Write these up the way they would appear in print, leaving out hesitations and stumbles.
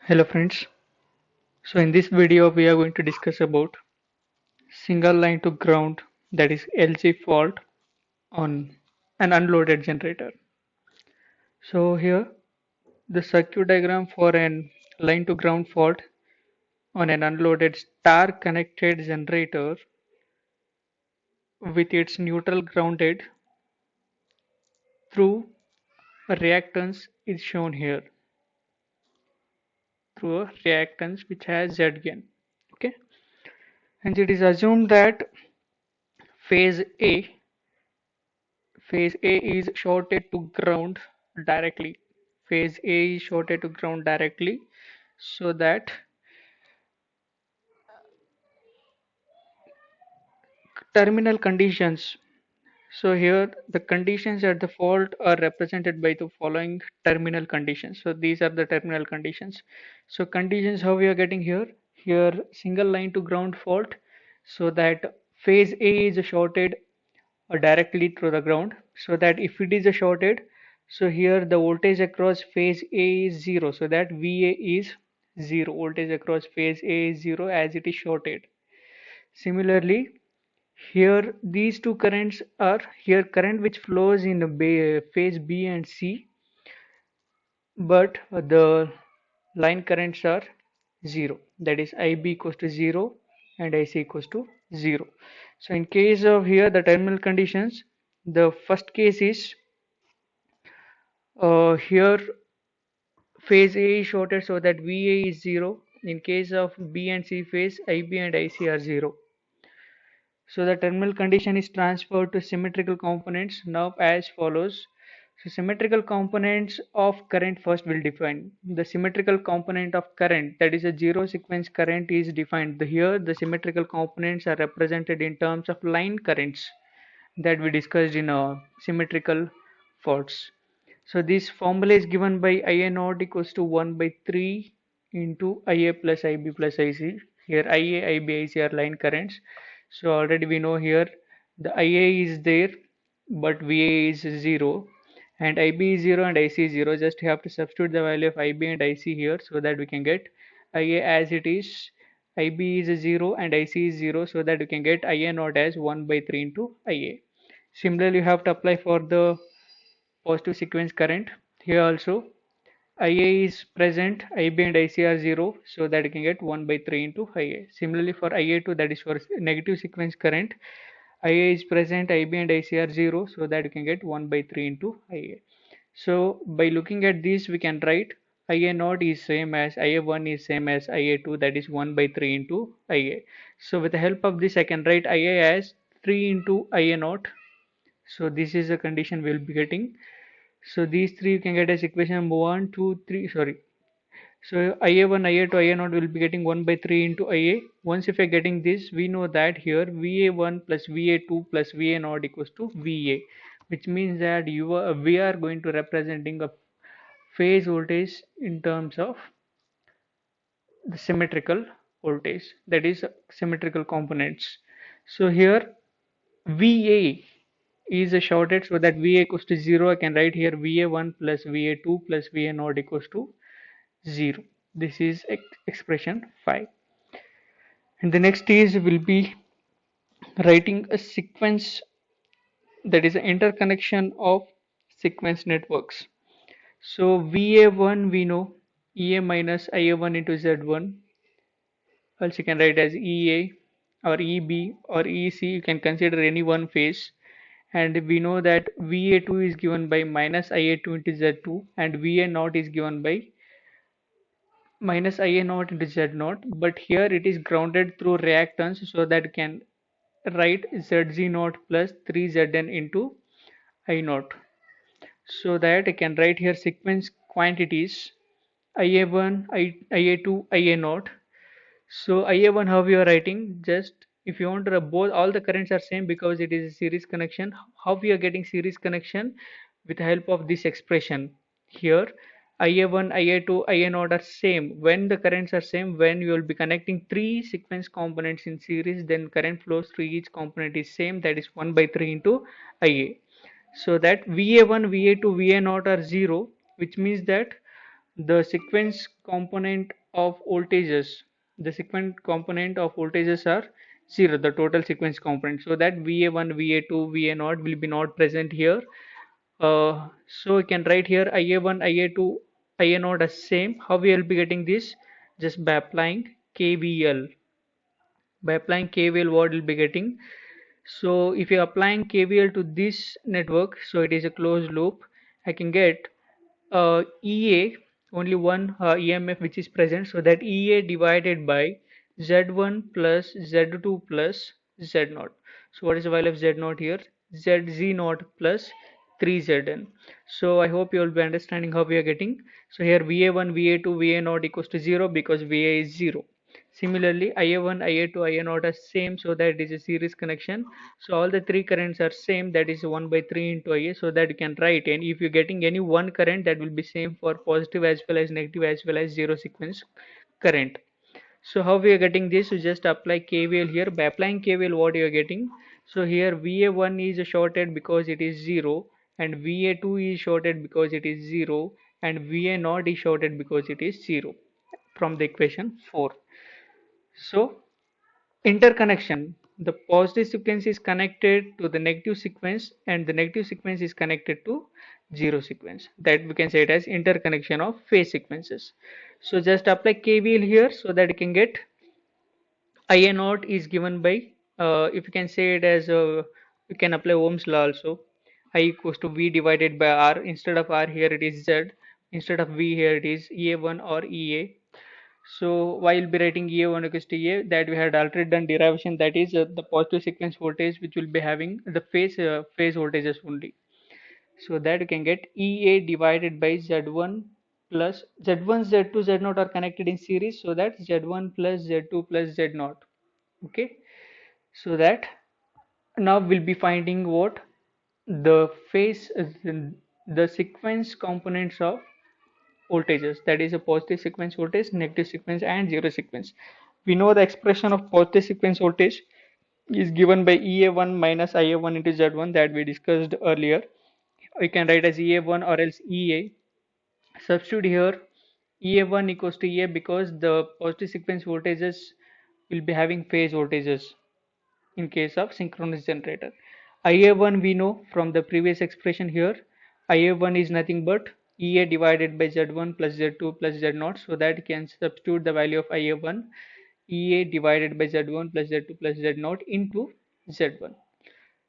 Hello friends. So in this video we are going to discuss about single line to ground, that is LG fault on an unloaded generator. So here the circuit diagram for an line to ground fault on an unloaded star connected generator with its neutral grounded through a reactance is shown here, through a reactance which has Z gain. Okay, and it is assumed that phase A Phase A is shorted to ground directly. Phase A is shorted to ground directly so that terminal conditions. So here the conditions at the fault are represented by the following terminal conditions. So these are the terminal conditions. So conditions how we are getting here. Here single line to ground fault so that phase A is shorted directly through the ground, so that if it is a shorted, so here the voltage across phase A is 0, so that VA is 0, voltage across phase A is 0 as it is shorted. Similarly, here these two currents are here current which flows in phase B and C, but the line currents are 0, that is IB equals to 0 and IC equals to 0. So in case of here the terminal conditions, the first case is here phase A is shorted so that VA is 0. In case of B and C phase, IB and IC are 0. So the terminal condition is transferred to symmetrical components now as follows. So symmetrical components of current first will define. The symmetrical component of current, that is a zero sequence current, is defined. Here the symmetrical components are represented in terms of line currents that we discussed in symmetrical faults. So this formula is given by IA naught equals to 1 by 3 into IA plus IB plus IC. Here IA, IB, IC are line currents. So already we know here the IA is there but VA is 0 and IB is 0 and IC is 0. Just have to substitute the value of IB and IC here so that we can get IA as it is. IB is 0 and IC is 0, so that we can get IA naught as 1 by 3 into IA. Similarly, you have to apply for the positive sequence current. Here also IA is present, IB and IC are 0, so that you can get 1 by 3 into IA. Similarly for IA2, that is for negative sequence current, IA is present, IB and IC are 0, so that you can get 1 by 3 into IA. So by looking at this, we can write IA naught is same as IA1 is same as IA2, that is 1 by 3 into IA. So with the help of this, I can write IA as 3 into IA naught. So this is the condition we will be getting. So these three you can get as equation number 1, 2, 3. Sorry. So IA1, IA2, IA0 will be getting 1 by 3 into IA. Once if you're getting this, we know that here VA1 plus VA2 plus VA0 equals to VA, which means that we are going to representing a phase voltage in terms of the symmetrical voltage, that is symmetrical components. So here VA is shorted so that VA equals to 0. I can write here VA1 plus VA2 plus VA0 equals to 0. This is expression 5. And the next is will be writing a sequence, that is an interconnection of sequence networks. So VA1 we know EA minus IA1 into Z1, also you can write as EA or EB or EC, you can consider any one phase. And we know that VA2 is given by minus IA2 into Z2 and VA0 is given by minus IA0 into Z0, but here it is grounded through reactance, so that you can write ZZ0 plus 3Zn into I0. So that I can write here sequence quantities IA1, IA2, IA0. So IA1 how we are writing, just if you want to both all the currents are same because it is a series connection. How we are getting series connection? With the help of this expression here, IA1, IA2, IA0 are same. When the currents are same, when you will be connecting three sequence components in series, then current flows through each component is same, that is 1 by 3 into IA. So that VA1, VA2, VA0 are 0, which means that the sequence component of voltages, the sequence component of voltages are 0, the total sequence component, so that va1 va2 va0 will be not present here. So we can write here ia1 ia2 ia0 as same. How we will be getting this? Just by applying kvl. By applying kvl, what will be getting? So if you're applying kvl to this network, so it is a closed loop, I can get EA, only one EMF which is present, so that EA divided by Z1 plus Z2 plus Z0. So what is the value of Z0 here? ZZ0 plus 3Zn. So I hope you will be understanding how we are getting. So here VA1, VA2, VA0 equals to 0 because VA is 0. Similarly, IA1, IA2, IA0 are same, so that it is a series connection. So all the three currents are same, that is 1 by 3 into IA, so that you can write. And if you're getting any one current, that will be same for positive as well as negative as well as zero sequence current. So how we are getting this? You just apply KVL here. By applying KVL, what you are getting? So here VA1 is shorted because it is 0, and VA2 is shorted because it is 0, and VA0 is shorted because it is 0 from the equation 4. So interconnection, the positive sequence is connected to the negative sequence and the negative sequence is connected to zero sequence. That we can say it as interconnection of phase sequences. So just apply KVL here so that you can get IA naught is given by, if you can say it as you can apply Ohm's law also. I equals to V divided by R. Instead of R here it is Z. Instead of V here it is EA1 or EA. So while be writing EA1 equals to EA, that we had already done derivation, that is the positive sequence voltage which will be having the phase voltages only. So that you can get EA divided by Z1 plus Z1, Z2, Z0 are connected in series, so that Z1 plus Z2 plus Z0. Okay, so that now we'll be finding what the phase, the sequence components of voltages, that is a positive sequence voltage, negative sequence and zero sequence. We know the expression of positive sequence voltage is given by EA1 minus IA1 into Z1 that we discussed earlier. We can write as EA1 or else EA. Substitute here EA1 equals to EA because the positive sequence voltages will be having phase voltages in case of synchronous generator. IA1 we know from the previous expression here. IA1 is nothing but EA divided by Z1 plus Z2 plus Z0, so that can substitute the value of IA1 EA divided by Z1 plus Z2 plus Z0 into Z1.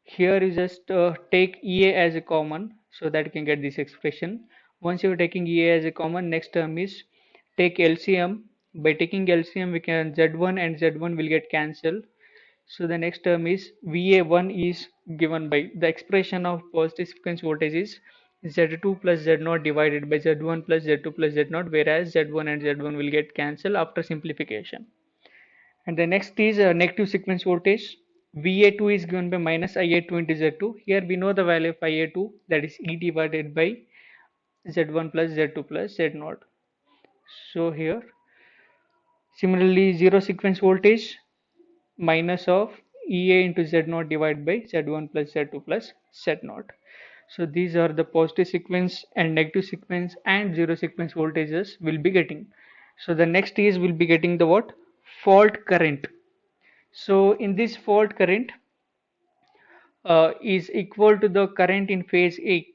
Here you just take EA as a common so that you can get this expression. Once you are taking EA as a common, next term is take LCM. By taking LCM, we can Z1 and Z1 will get cancelled. So the next term is VA1 is given by the expression of positive sequence voltage is Z2 plus Z0 divided by Z1 plus Z2 plus Z0, whereas Z1 and Z1 will get cancelled after simplification. And the next is negative sequence voltage. VA2 is given by minus IA2 into Z2. Here we know the value of IA2, that is E divided by Z1 plus Z2 plus Z0. So here similarly zero sequence voltage minus of EA into Z0 divided by Z1 plus Z2 plus Z0. So these are the positive sequence and negative sequence and zero sequence voltages we'll be getting. So the next is we'll be getting the what? Fault current. So in this fault current is equal to the current in phase A.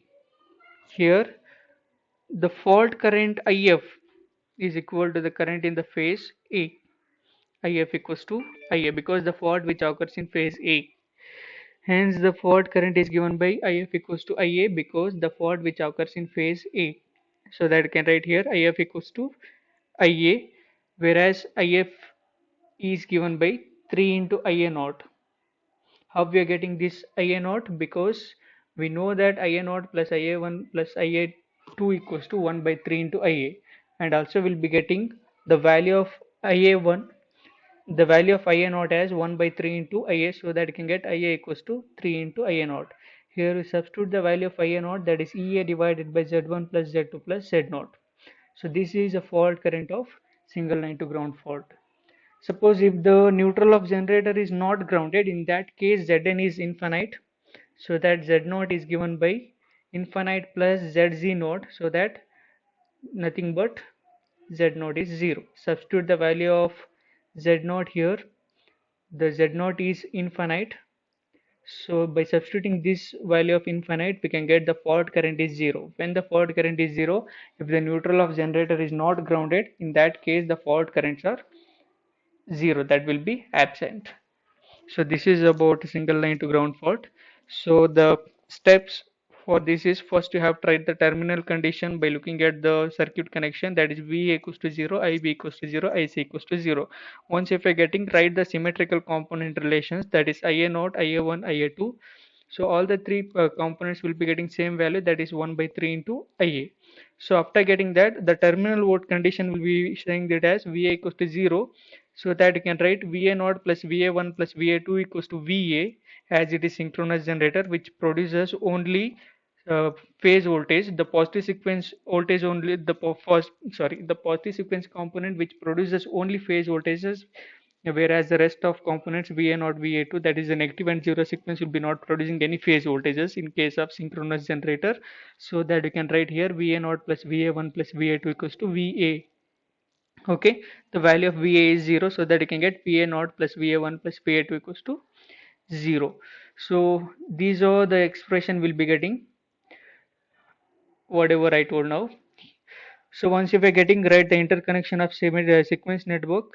Here the fault current IF is equal to the current in the phase A. IF equals to IA because the fault which occurs in phase A. Hence the fault current is given by IF equals to IA because the fault which occurs in phase A. So that I can write here IF equals to IA, whereas IF is given by 3 into IA naught. How we are getting this IA naught? Because we know that IA naught plus IA1 plus IA2 equals to 1 by 3 into IA, and also we'll be getting the value of IA1, the value of IA naught as 1 by 3 into IA, so that you can get IA equals to 3 into IA naught. Here we substitute the value of IA naught, that is EA divided by Z1 plus Z2 plus Z0. So this is a fault current of single line to ground fault. Suppose if the neutral of generator is not grounded, in that case Zn is infinite, so that Z0 is given by infinite plus Zz0, so that nothing but Z0 is 0. Substitute the value of Z0 here. The Z0 is infinite. So by substituting this value of infinite, we can get the fault current is 0. When the fault current is 0, if the neutral of generator is not grounded, in that case the fault currents are 0. That will be absent. So this is about single line to ground fault. So the steps for this is, first you have tried the terminal condition by looking at the circuit connection, that is V equals to 0, IB equals to 0, IC equals to 0. Once if you're getting right the symmetrical component relations, that is IA naught, IA1, IA2. So all the three components will be getting same value, that is 1 by 3 into IA. So after getting that, the terminal vote condition will be saying that as VA equals to 0, so that you can write VA naught plus VA1 plus VA2 equals to VA, as it is synchronous generator which produces only uh, phase voltage, the positive sequence voltage only, the positive sequence component which produces only phase voltages, whereas the rest of components VA naught, VA2, that is the negative and zero sequence, will be not producing any phase voltages in case of synchronous generator. So that you can write here VA naught plus VA1 plus VA2 equals to VA. Okay, the value of VA is 0, so that you can get VA naught plus VA1 plus VA2 equals to 0. So these are the expression we'll be getting, whatever I told now. So once if we're getting right the interconnection of sequence network,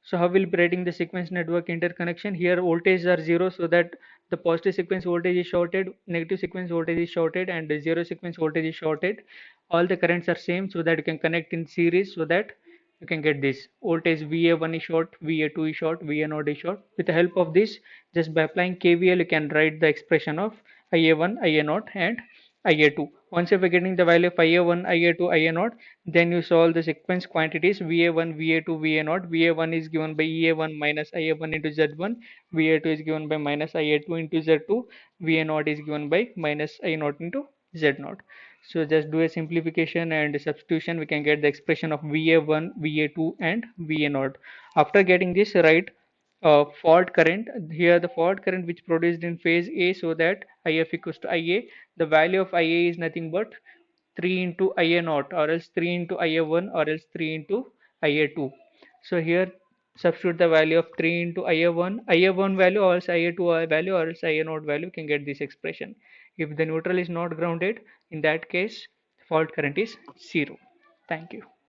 so how we'll be writing the sequence network interconnection? Here voltages are 0, so that the positive sequence voltage is shorted, negative sequence voltage is shorted, and the zero sequence voltage is shorted. All the currents are same, so that you can connect in series, so that you can get this voltage VA1 is short, VA2 is short, VA0 is short. With the help of this, just by applying KVL, you can write the expression of IA1, IA0 and IA2. Once you're getting the value of IA1, IA2, IA0, then you solve the sequence quantities VA1, VA2, VA0. VA1 is given by EA1 minus IA1 into Z1. VA2 is given by minus IA2 into Z2. VA0 is given by minus I0 into Z0. So just do a simplification and substitution, we can get the expression of VA1, VA2 and VA0. After getting this right, fault current, here the fault current which produced in phase A, so that IF equals to IA, the value of IA is nothing but 3 into IA naught, or else 3 into IA1, or else 3 into IA2. So here substitute the value of 3 into IA1 value, or else IA2 value, or else IA naught value, can get this expression. If the neutral is not grounded, in that case fault current is 0. Thank you.